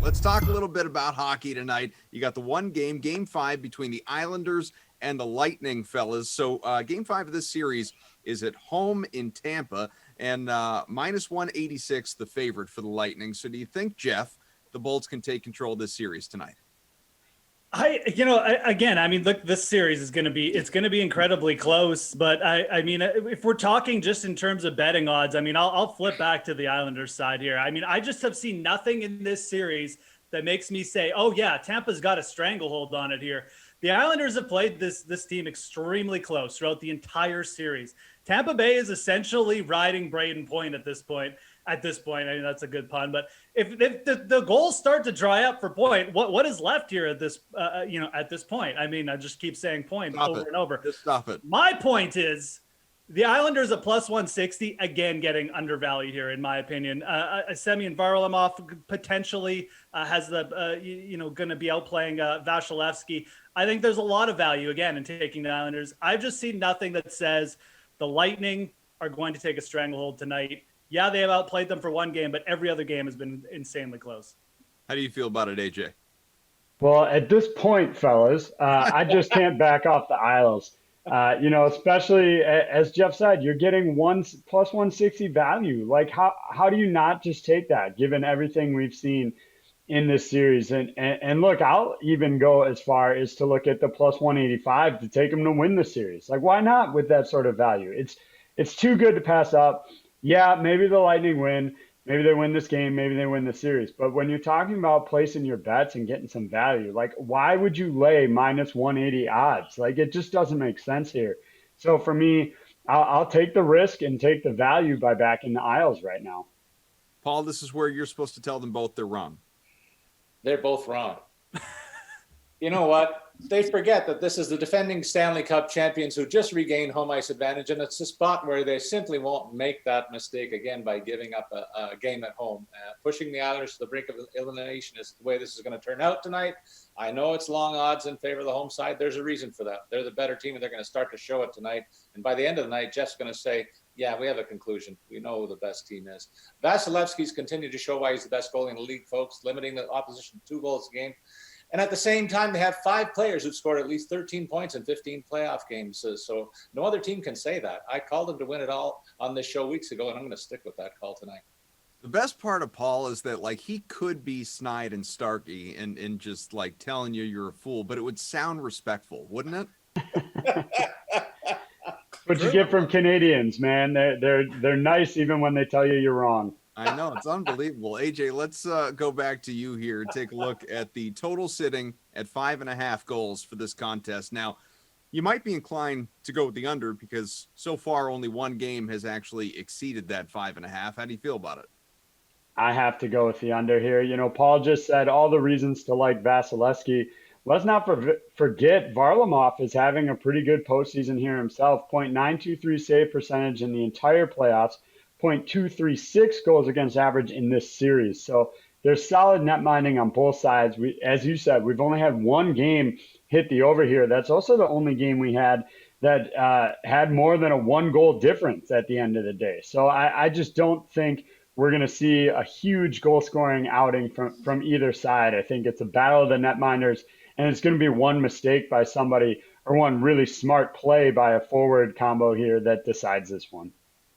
Let's talk a little bit about hockey tonight. You got the one game, game 5 between the Islanders and the Lightning, fellas. So game 5 of this series is at home in Tampa, and minus 186 the favorite for the Lightning. So do you think, Jeff, the Bolts can take control of this series tonight? Look, this series is going to be incredibly close, but I mean, if we're talking just in terms of betting odds, I mean, I'll flip back to the Islanders side here. I mean, I just have seen nothing in this series that makes me say, oh yeah, Tampa's got a stranglehold on it here. The Islanders have played this team extremely close throughout the entire series. Tampa Bay is essentially riding Braden Point at this point. I mean, that's a good pun, but if the goals start to dry up for Point, what is left here at this at this point? I mean, I just keep saying Point and over. Just stop it. My point is the Islanders at plus 160, again, getting undervalued here, in my opinion. Semyon Varlamov potentially has the going to be outplaying Vasilevsky. I think there's a lot of value again in taking the Islanders. I've just seen nothing that says the Lightning are going to take a stranglehold tonight. Yeah, they have outplayed them for one game, but every other game has been insanely close. How do you feel about it, AJ? Well, at this point, fellas, I just can't back off the Isles. Especially as Jeff said, you're getting plus 160 value. Like, how do you not just take that, given everything we've seen in this series? And look, I'll even go as far as to look at the plus 185 to take them to win the series. Like, why not with that sort of value? It's too good to pass up. Yeah, maybe the Lightning win. Maybe they win this game. Maybe they win the series. But when you're talking about placing your bets and getting some value, like, why would you lay minus 180 odds? Like, it just doesn't make sense here. So for me, I'll take the risk and take the value by backing the Isles right now. Paul, this is where you're supposed to tell them both they're wrong. They're both wrong. You know what? They forget that this is the defending Stanley Cup champions who just regained home ice advantage, and it's a spot where they simply won't make that mistake again by giving up a game at home. Pushing the Islanders to the brink of elimination is the way this is going to turn out tonight. I know it's long odds in favor of the home side. There's a reason for that. They're the better team, and they're going to start to show it tonight. And by the end of the night, Jeff's going to say, yeah, we have a conclusion. We know who the best team is. Vasilevsky's continued to show why he's the best goalie in the league, folks, limiting the opposition to 2 goals a game. And at the same time, they have 5 players who've scored at least 13 points in 15 playoff games. So no other team can say that. I called them to win it all on this show weeks ago, and I'm going to stick with that call tonight. The best part of Paul is that, like, he could be snide and Starky and just, like, telling you're a fool, but it would sound respectful, wouldn't it? What you get from Canadians, man. They're nice even when they tell you you're wrong. I know, it's unbelievable. AJ, let's go back to you here and take a look at the total sitting at 5.5 goals for this contest. Now, you might be inclined to go with the under because so far only one game has actually exceeded that 5.5. How do you feel about it? I have to go with the under here. Paul just said all the reasons to like Vasilevsky. Let's not forget Varlamov is having a pretty good postseason here himself. .923 save percentage in the entire playoffs. .236 goals against average in this series. So there's solid net minding on both sides. As you said, we've only had one game hit the over here. That's also the only game we had that had more than a 1-goal difference at the end of the day. So I just don't think we're going to see a huge goal scoring outing from either side. I think it's a battle of the net minders, and it's going to be one mistake by somebody or one really smart play by a forward combo here that decides this one.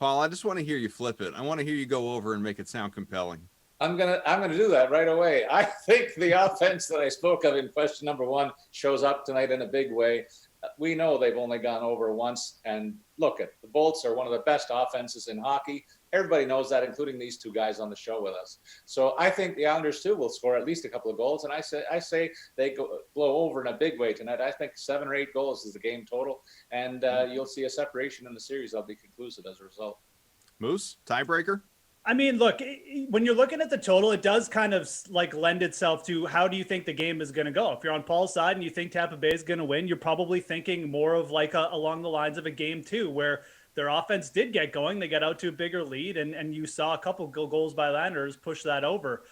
Paul, I just want to hear you flip it. I want to hear you go over and make it sound compelling. I'm gonna do that right away. I think the offense that I spoke of in question number 1 shows up tonight in a big way. We know they've only gone over once, and look, the Bolts are one of the best offenses in hockey. Everybody knows that, including these 2 guys on the show with us. So I think the Islanders too will score at least a couple of goals, and I say they blow over in a big way tonight. I think 7 or 8 goals is the game total, and you'll see a separation in the series that'll be conclusive as a result. Moose, tiebreaker? I mean, look, when you're looking at the total, it does kind of like lend itself to how do you think the game is going to go? If you're on Paul's side and you think Tampa Bay is going to win, you're probably thinking more of like along the lines of a game 2 where their offense did get going. They got out to a bigger lead, and you saw a couple goals by Landers push that over.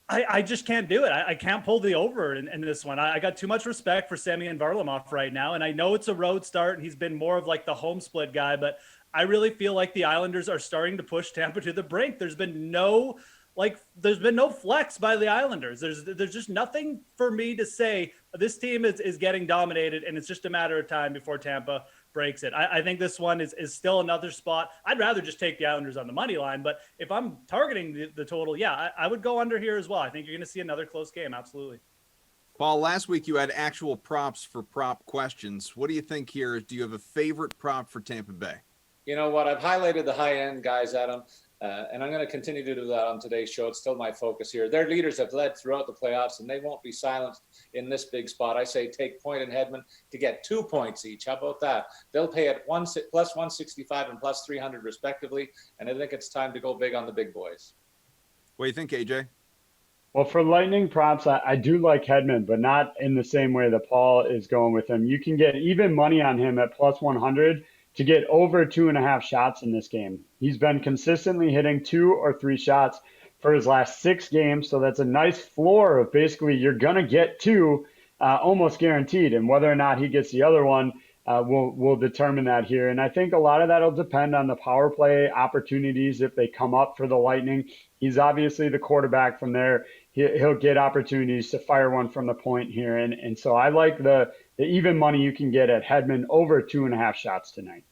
I just can't do it. I can't pull the over in this one. I got too much respect for Semyon Varlamov right now, and I know it's a road start, and he's been more of like the home split guy, but I really feel like the Islanders are starting to push Tampa to the brink. There's been no flex by the Islanders. There's just nothing for me to say this team is getting dominated, and it's just a matter of time before Tampa breaks it. I think this one is still another spot. I'd rather just take the Islanders on the money line, but if I'm targeting the total, yeah, I would go under here as well. I think you're going to see another close game. Absolutely. Paul, last week you had actual props for prop questions. What do you think here? Do you have a favorite prop for Tampa Bay? You know what? I've highlighted the high-end guys, Adam, and I'm going to continue to do that on today's show. It's still my focus here. Their leaders have led throughout the playoffs, and they won't be silenced in this big spot. I say take Point and Hedman to get 2 points each. How about that? They'll pay at plus 165 and plus 300 respectively, and I think it's time to go big on the big boys. What do you think, AJ? Well, for Lightning props, I do like Hedman, but not in the same way that Paul is going with him. You can get even money on him at plus 100 to get over 2.5 shots in this game. He's been consistently hitting 2 or 3 shots for his last 6 games, so that's a nice floor of basically you're going to get 2 almost guaranteed, and whether or not he gets the other one, we'll determine that here. And I think a lot of that will depend on the power play opportunities if they come up for the Lightning. He's obviously the quarterback from there. He'll get opportunities to fire one from the point here. And so I like the even money you can get at Hedman over 2.5 shots tonight.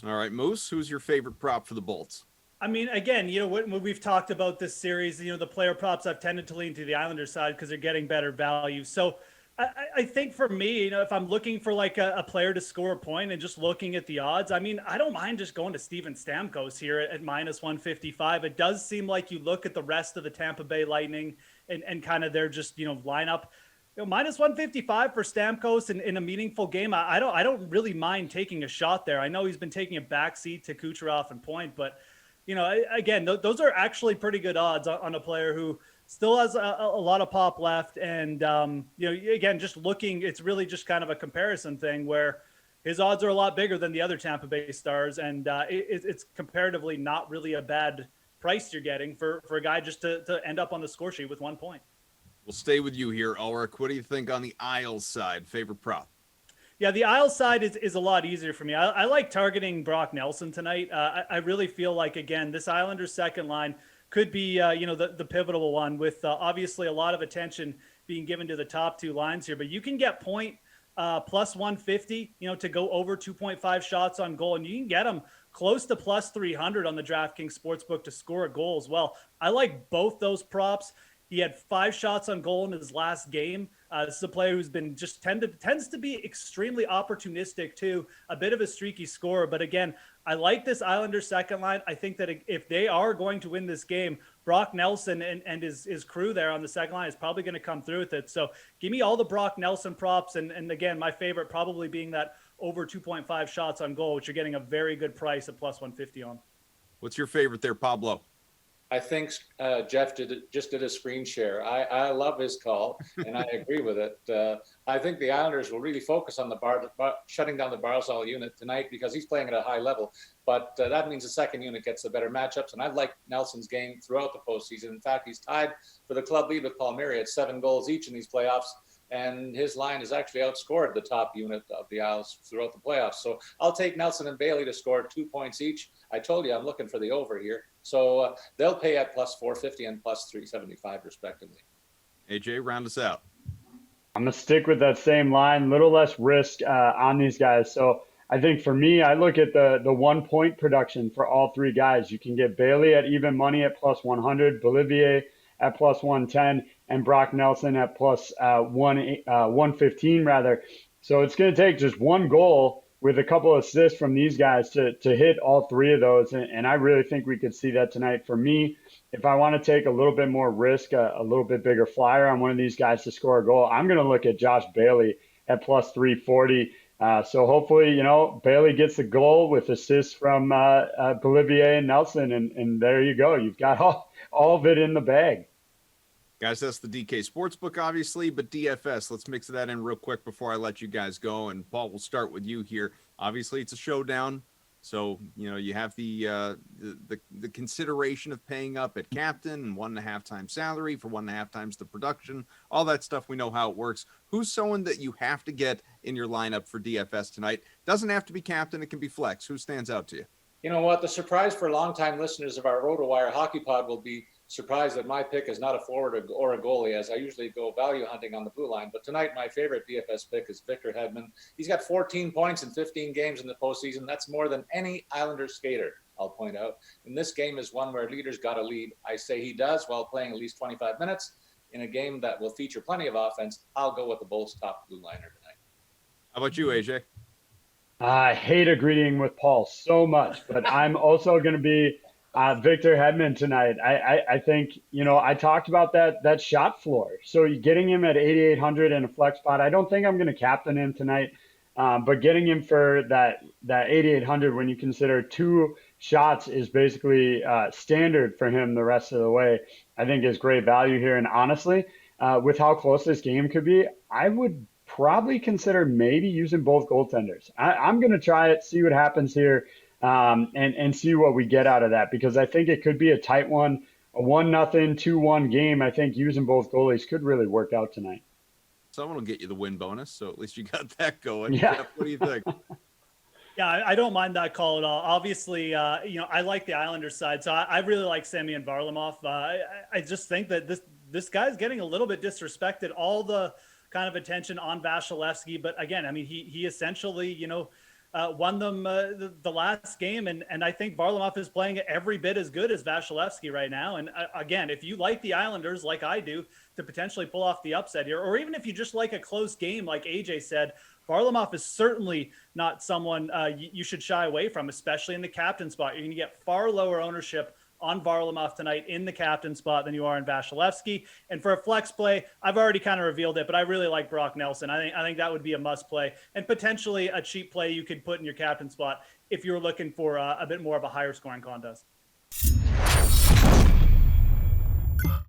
All right, Moose, who's your favorite prop for the Bolts? I mean, again, when we've talked about this series, the player props, I've tended to lean to the Islanders side because they're getting better value. So I think for me, if I'm looking for like a player to score a point and just looking at the odds, I mean, I don't mind just going to Steven Stamkos here at minus 155. It does seem like you look at the rest of the Tampa Bay Lightning and kind of their just, lineup. Minus 155 for Stamkos in a meaningful game. I don't really mind taking a shot there. I know he's been taking a backseat to Kucherov and Point, but again, those are actually pretty good odds on a player who still has a lot of pop left. And, again, just looking, it's really just kind of a comparison thing where his odds are a lot bigger than the other Tampa Bay Stars. And it's comparatively not really a bad price you're getting for a guy just to end up on the score sheet with 1 point. We'll stay with you here, Ulrich. What do you think on the Isles side? Favorite prop? Yeah, the Isles side is a lot easier for me. I like targeting Brock Nelson tonight. I really feel like, again, this Islanders second line could be, the pivotal one with obviously a lot of attention being given to the top 2 lines here. But you can get Point plus 150, to go over 2.5 shots on goal. And you can get them close to plus 300 on the DraftKings Sportsbook to score a goal as well. I like both those props. He had 5 shots on goal in his last game. This is a player who's been just tends to be extremely opportunistic too, a bit of a streaky scorer. But again, I like this Islanders second line. I think that if they are going to win this game, Brock Nelson and his crew there on the second line is probably going to come through with it. So give me all the Brock Nelson props. And again, my favorite probably being that over 2.5 shots on goal, which you're getting a very good price at plus 150 on. What's your favorite there, Pablo? I think Jeff just did a screen share. I love his call, and I agree with it. I think the Islanders will really focus on shutting down the Barzal unit tonight because he's playing at a high level. But that means the second unit gets the better matchups, and I like Nelson's game throughout the postseason. In fact, he's tied for the club lead with Palmieri at 7 goals each in these playoffs, and his line has actually outscored the top unit of the Isles throughout the playoffs. So I'll take Nelson and Bailey to score 2 points each. I told you I'm looking for the over here. So they'll pay at plus 450 and plus 375 respectively. AJ, round us out. I'm going to stick with that same line, little less risk on these guys. So I think for me, I look at the 1 point production for all 3 guys. You can get Bailey at even money at plus 100, Bolivier at plus 110, and Brock Nelson at plus 115 rather. So it's going to take just 1 goal with a couple of assists from these guys to hit all 3 of those. And I really think we could see that tonight. For me, if I want to take a little bit more risk, a little bit bigger flyer on one of these guys to score a goal, I'm going to look at Josh Bailey at plus 340. So hopefully, Bailey gets a goal with assists from Bolivier and Nelson. And there you go. You've got all of it in the bag. Guys, that's the DK Sportsbook, obviously, but DFS, let's mix that in real quick before I let you guys go. And Paul, we'll start with you here. Obviously, it's a showdown. So, you have the consideration of paying up at captain and 1.5 times salary for 1.5 times the production, all that stuff. We know how it works. Who's someone that you have to get in your lineup for DFS tonight? Doesn't have to be captain. It can be flex. Who stands out to you? You know what? The surprise for longtime listeners of our Rotowire Hockey Pod will be surprised that my pick is not a forward or a goalie, as I usually go value hunting on the blue line. But tonight, my favorite DFS pick is Victor Hedman. He's got 14 points in 15 games in the postseason. That's more than any Islanders skater, I'll point out. And this game is one where leaders got to lead. I say he does while playing at least 25 minutes. In a game that will feature plenty of offense, I'll go with the Bolts top blue liner tonight. How about you, AJ? I hate agreeing with Paul so much, but I'm also going to be Victor Hedman tonight. I think, I talked about that shot floor. So getting him at 8,800 in a flex spot, I don't think I'm going to captain him tonight. But getting him for that 8,800 when you consider 2 shots is basically standard for him the rest of the way, I think is great value here. And honestly, with how close this game could be, I would probably consider maybe using both goaltenders. I'm going to try it, see what happens here, and see what we get out of that, because I think it could be a tight one, a 1-0, 2-1 game. I think using both goalies could really work out tonight. Someone will get you the win bonus, so at least you got that going. Yeah. Jeff, what do you think? Yeah, I don't mind that call at all. Obviously, I like the Islanders side, so I really like Semyon Varlamov. I just think that this guy's getting a little bit disrespected. All the kind of attention on Vasilevsky, but again, I mean, he essentially, won them the last game, and I think Varlamov is playing every bit as good as Vasilevsky right now. And again, if you like the Islanders like I do to potentially pull off the upset here, or even if you just like a close game, like AJ said, Varlamov is certainly not someone you should shy away from, especially in the captain spot. You're going to get far lower ownership on Varlamov tonight in the captain spot than you are in Vasilevsky. And for a flex play, I've already kind of revealed it, but I really like Brock Nelson. I think that would be a must play, and potentially a cheap play you could put in your captain spot if you were looking for a bit more of a higher scoring contest.